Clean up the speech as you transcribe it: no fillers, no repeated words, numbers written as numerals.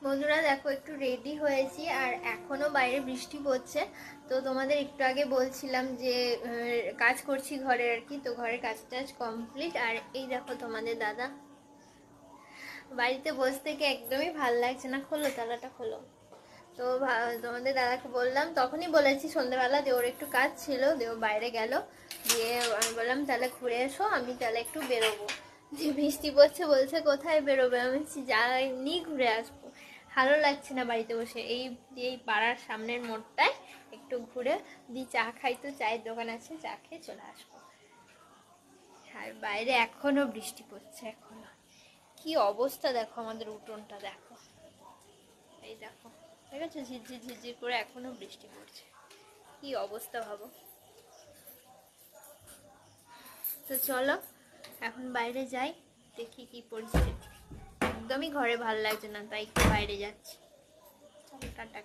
বন্ধুরা দেখো একটু রেডি হয়েছি আর এখনো বাইরে বৃষ্টি পড়ছে। তো তোমাদের একটু আগে বলছিলাম যে কাজ করছি ঘরে আর কি। তো ঘরের কাজ টাজ কমপ্লিট। আর এই দেখো তোমাদের দাদা বাড়িতে বসে থেকে একদমই ভাল লাগছে না। খোলো, তালাটা খোলো। তো তোমাদের দাদাকে বললাম, তখনই বলেছি সন্ধ্যেবেলা যে ওর একটু কাজ ছিল, দিয়ে ও বাইরে গেল। দিয়ে আমি বললাম তাহলে ঘুরে এসো, আমি তাহলে একটু বেরোবো। যে বৃষ্টি পড়ছে, বলছে কোথায় বেরোবে? আমি বলছি যা এমনি ঘুরে আসবো, ভালো লাগছে না বাড়িতে বসে। এই পাড়ার সামনের মোড়টায় একটু ঘুরে দি চা খাই, তো চায়ের দোকান আছে, চা খেয়ে চলে আসবো। আর বাইরে এখনো বৃষ্টি পড়ছে, এখনো। কি অবস্থা দেখো, আমাদের উঠোনটা দেখো, এই দেখো, ঠিক আছে, ঝিরঝির ঝিরঝির করে এখনো বৃষ্টি পড়ছে। কি অবস্থা ভাবো। তো চলো এখন বাইরে যাই, দেখি কি পরিস্থিতি। একদমই ঘরে ভালো লাগছে না, তাই একটু বাইরে যাচ্ছি। চলো, টাটা।